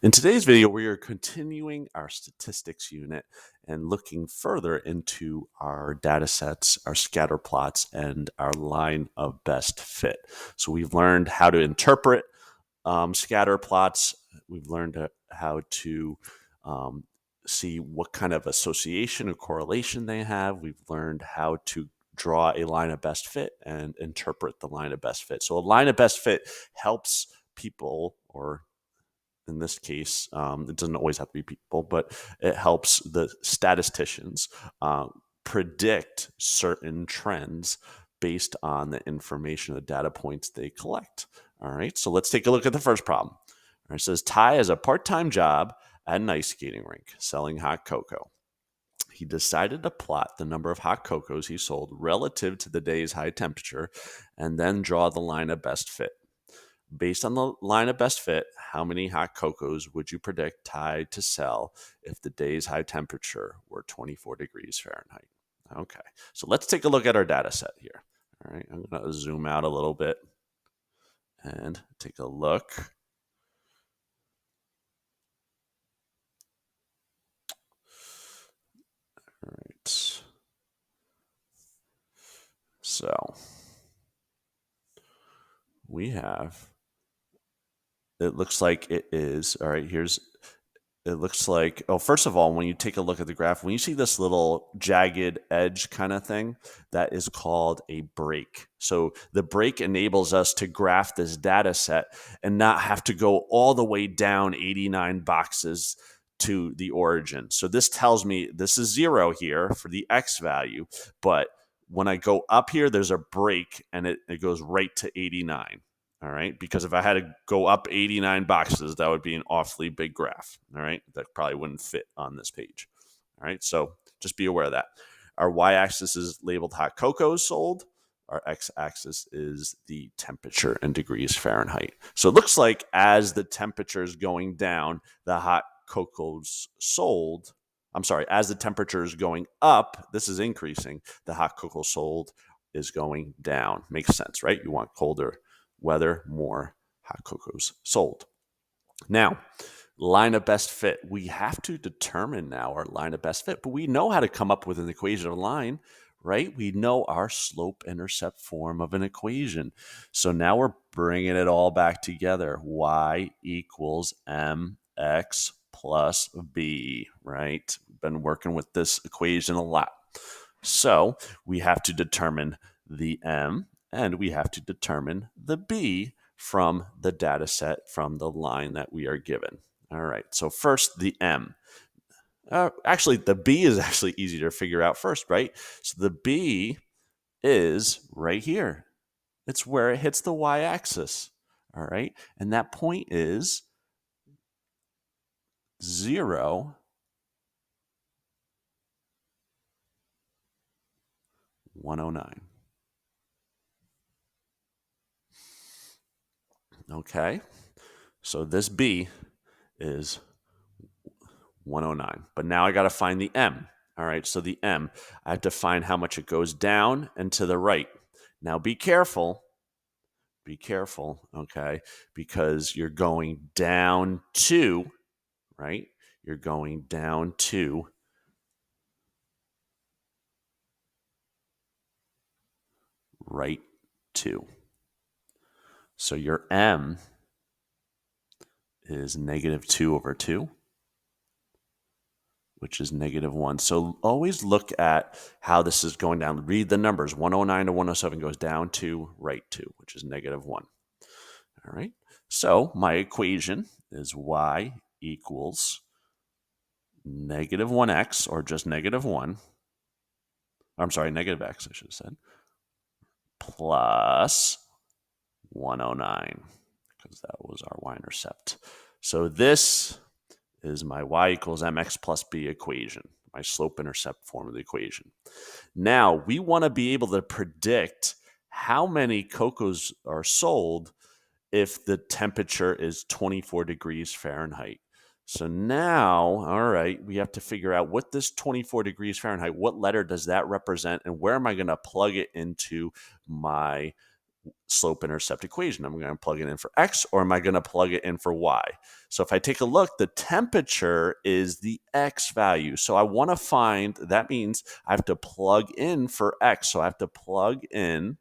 In today's video, we are continuing our statistics unit and looking further into our data sets, our scatter plots, and our line of best fit. So we've learned how to interpret scatter plots. We've learned how to um, see what kind of association or correlation they have. We've learned how to draw a line of best fit and interpret the line of best fit. So a line of best fit helps people, or in this case, it doesn't always have to be people, but it helps the statisticians uh, predict certain trends based on the information, the data points they collect. All right, so let's take a look at the first problem. All right, it says Ty has a part-time job at an ice skating rink selling hot cocoa. He decided to plot the number of hot cocos he sold relative to the day's high temperature and then draw the line of best fit. Based on the line of best fit, how many hot cocos would you predict Tide to sell if the day's high temperature were 24 degrees Fahrenheit? Okay, so let's take a look at our data set here. All right, I'm going to zoom out a little bit and take a look. All right, so we have, it looks like it is, all right, it looks like, oh, first of all, when you take a look at the graph, when you see this little jagged edge kind of thing, that is called a break. So the break enables us to graph this data set and not have to go all the way down 89 boxes to the origin. So this tells me this is 0 here for the X value, but when I go up here, there's a break and it goes right to 89. All right. Because if I had to go up 89 boxes, that would be an awfully big graph. All right. That probably wouldn't fit on this page. All right. So just be aware of that. Our y axis is labeled hot cocoa sold. Our x axis is the temperature in degrees Fahrenheit. So it looks like as the temperature is going down, the hot cocoa's sold. I'm sorry, as the temperature is going up, this is increasing. The hot cocoa sold is going down. Makes sense, right? You want colder weather, more hot cocos sold. Now, line of best fit. We have to determine now our line of best fit, but we know how to come up with an equation of line, right? We know our slope intercept form of an equation. So now we're bringing it all back together. Y equals mx plus b, right? We've been working with this equation a lot. So we have to determine the m and we have to determine the b from the data set from the line that we are given. All right, so first the m. Actually, the b is actually easier to figure out first, right? So the b is right here. It's where it hits the y-axis. All right, and that point is 0, 109. Okay, so this b is 109. But now I got to find the m. All right, so the m, I have to find how much it goes down and to the right. Now be careful, okay, because you're going down to, right? You're going down to right 2. So your m is negative 2 over 2, which is negative 1. So always look at how this is going down. Read the numbers. 109 to 107 goes down to right 2, which is negative 1. All right. So my equation is y equals negative 1x, or just negative 1. I'm sorry, negative x, I should have said, plus 109, because that was our y-intercept. So this is my y equals mx plus b equation, my slope-intercept form of the equation. Now, we want to be able to predict how many cocos are sold if the temperature is 24 degrees Fahrenheit. So now, all right, we have to figure out what this 24 degrees Fahrenheit, what letter does that represent, and where am I going to plug it into my slope-intercept equation? Am I going to plug it in for x, or am I going to plug it in for y? So if I take a look, the temperature is the x value. So I want to find, that means I have to plug in for x. So I have to plug in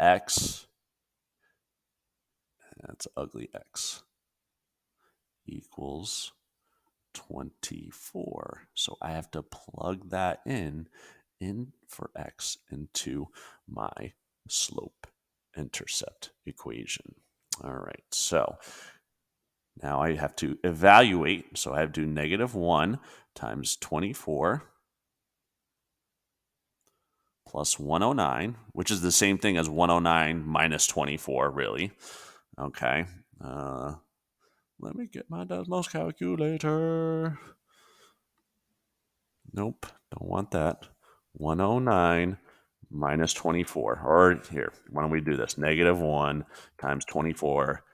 x, that's ugly, x equals 24. So I have to plug that in for x into my slope intercept equation. All right, so now I have to evaluate. So I have to do -1 times 24 plus 109, which is the same thing as 109 minus 24, really. Okay. Let me get my Desmos calculator. Nope, don't want that. 109 minus 24. Or here, why don't we do this? -1 times 24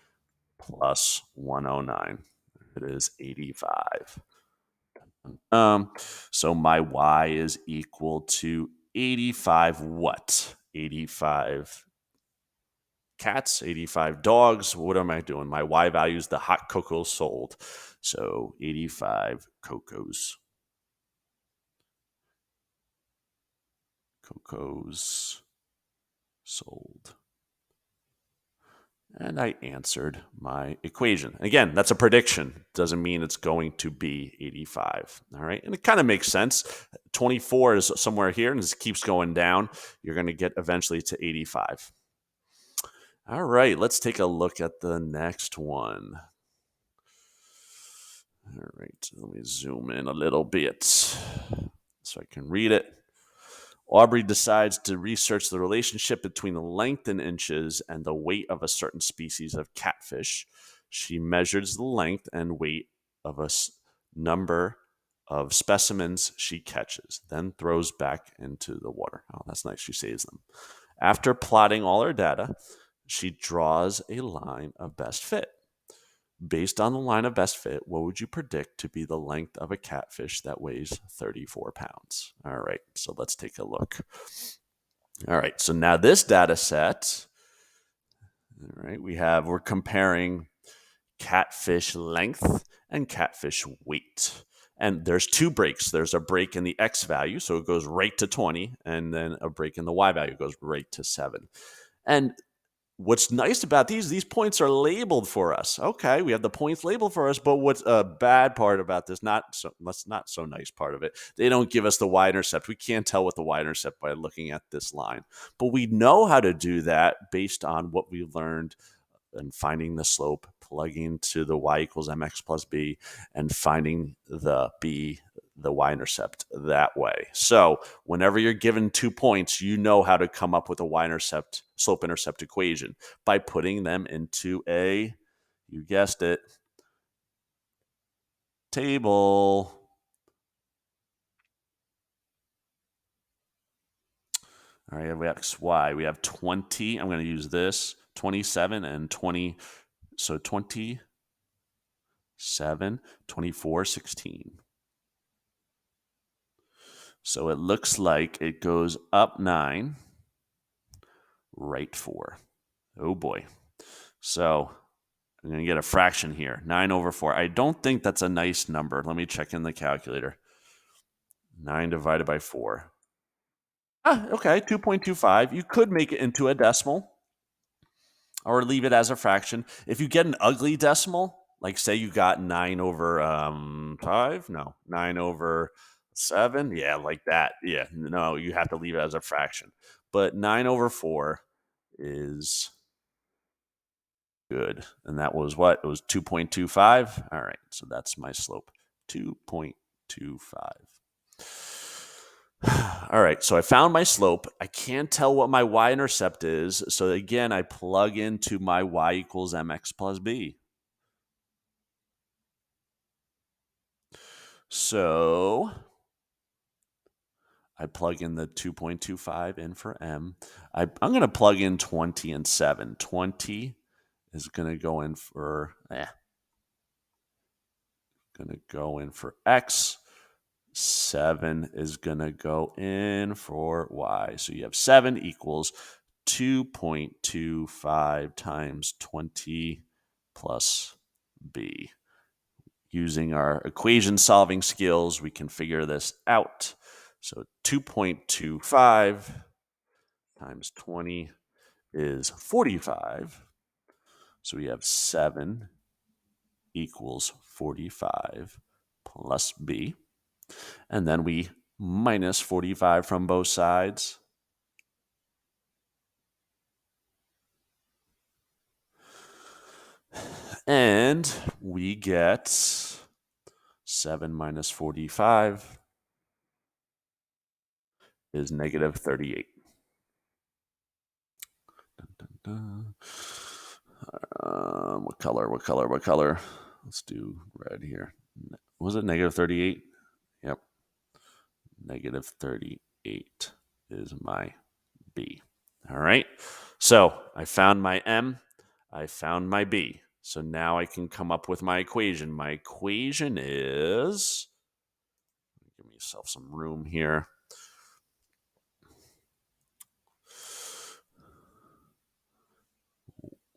plus 109. It is 85. So my y is equal to 85 what? 85 cats, 85 dogs. What am I doing? My y value is the hot cocoa sold. So 85 cocos. Cocos sold. And I answered my equation. Again, that's a prediction. Doesn't mean it's going to be 85. All right. And it kind of makes sense. 24 is somewhere here and this keeps going down. You're going to get eventually to 85. All right. Let's take a look at the next one. All right. Let me zoom in a little bit so I can read it. Aubrey decides to research the relationship between the length in inches and the weight of a certain species of catfish. She measures the length and weight of a number of specimens she catches, then throws back into the water. Oh, that's nice. She saves them. After plotting all her data, she draws a line of best fit. Based on the line of best fit, what would you predict to be the length of a catfish that weighs 34 pounds? All right, so let's take a look. All right, so now this data set, all right, we're comparing catfish length and catfish weight. And there's two breaks. There's a break in the X value, so it goes right to 20, and then a break in the Y value goes right to 7. And what's nice about these points are labeled for us. Okay, we have the points labeled for us, but what's a bad part about this, not so nice part of it, they don't give us the y-intercept. We can't tell what the y-intercept by looking at this line. But we know how to do that based on what we learned in finding the slope, plugging to the y equals mx plus b, and finding the y-intercept that way. So whenever you're given 2 points, you know how to come up with a y-intercept, slope-intercept equation by putting them into a, you guessed it, table. All right, we have xy. We have 20. I'm going to use this, 27 and 20. So 27, 24, 16. So it looks like it goes up 9, right 4. Oh boy. So I'm going to get a fraction here, 9 over 4. I don't think that's a nice number. Let me check in the calculator. 9 divided by 4. Okay, 2.25. You could make it into a decimal or leave it as a fraction. If you get an ugly decimal, like say you got 9 over 5, no, 9 over 7, yeah, like that. Yeah, no, you have to leave it as a fraction. But 9 over 4 is good. And that was what? It was 2.25. All right, so that's my slope, 2.25. All right, so I found my slope. I can't tell what my y-intercept is. So again, I plug into my y equals mx plus b. So I plug in the 2.25 in for m. I'm going to plug in 20 and 7. 20 is going to go in for, going to go in for x. 7 is going to go in for y. So you have 7 equals 2.25 times 20 plus b. Using our equation solving skills, we can figure this out. So 2.25 times 20 is 45. So we have 7 equals 45 plus b. And then we minus 45 from both sides. And we get 7 minus 45 is negative 38. What color? Let's do red here. Was it negative 38? Yep. Negative 38 is my B. All right. So I found my M. I found my B. So now I can come up with my equation. My equation is, give myself some room here.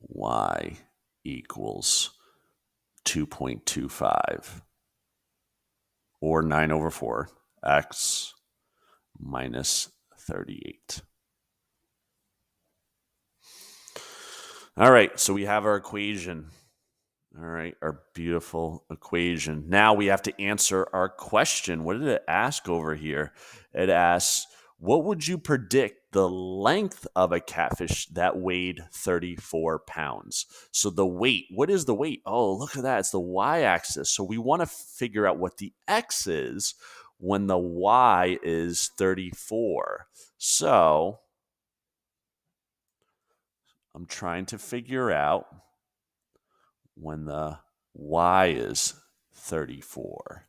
Y equals 2.25 or 9 over 4, x minus 38. All right, so we have our equation. All right, our beautiful equation. Now we have to answer our question. What did it ask over here? It asks, what would you predict the length of a catfish that weighed 34 pounds? So the weight, what is the weight? Oh, look at that. It's the y-axis. So we want to figure out what the x is when the y is 34. So I'm trying to figure out when the y is 34.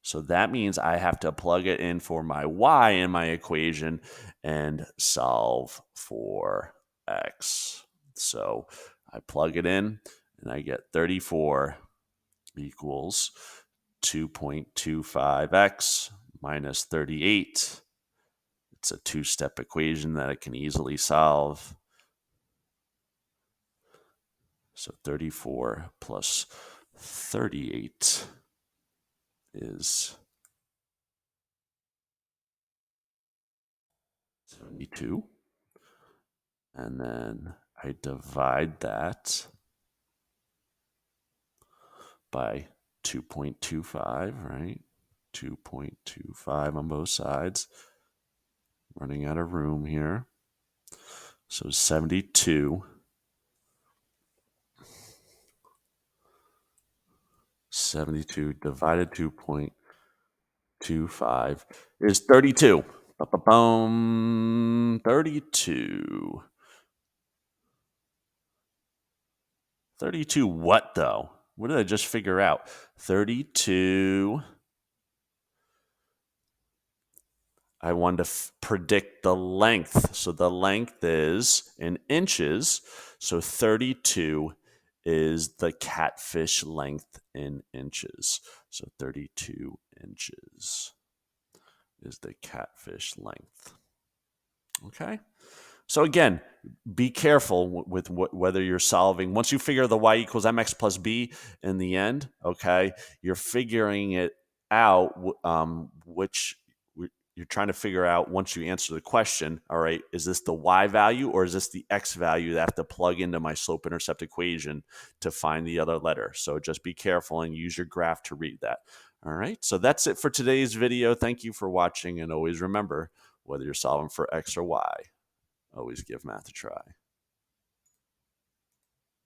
So that means I have to plug it in for my y in my equation and solve for x. So I plug it in and I get 34 equals 2.25x minus 38. It's a two-step equation that I can easily solve. So 34 plus 38 is 72. And then I divide that by 2.25, right? 2.25 on both sides. Running out of room here. So 72. 72 divided 2.25 is 32. Ba-ba-boom. 32. 32 what, though? What did I just figure out? 32. I wanted to predict the length. So the length is in inches. So 32 is the catfish length in inches. So 32 inches is the catfish length. Okay. So again, be careful with whether you're solving. Once you figure the y equals mx plus b in the end, okay, you're figuring it out, which you're trying to figure out once you answer the question, all right, is this the y value or is this the x value that I have to plug into my slope-intercept equation to find the other letter? So just be careful and use your graph to read that. All right, so that's it for today's video. Thank you for watching, and always remember, whether you're solving for x or y, always give math a try.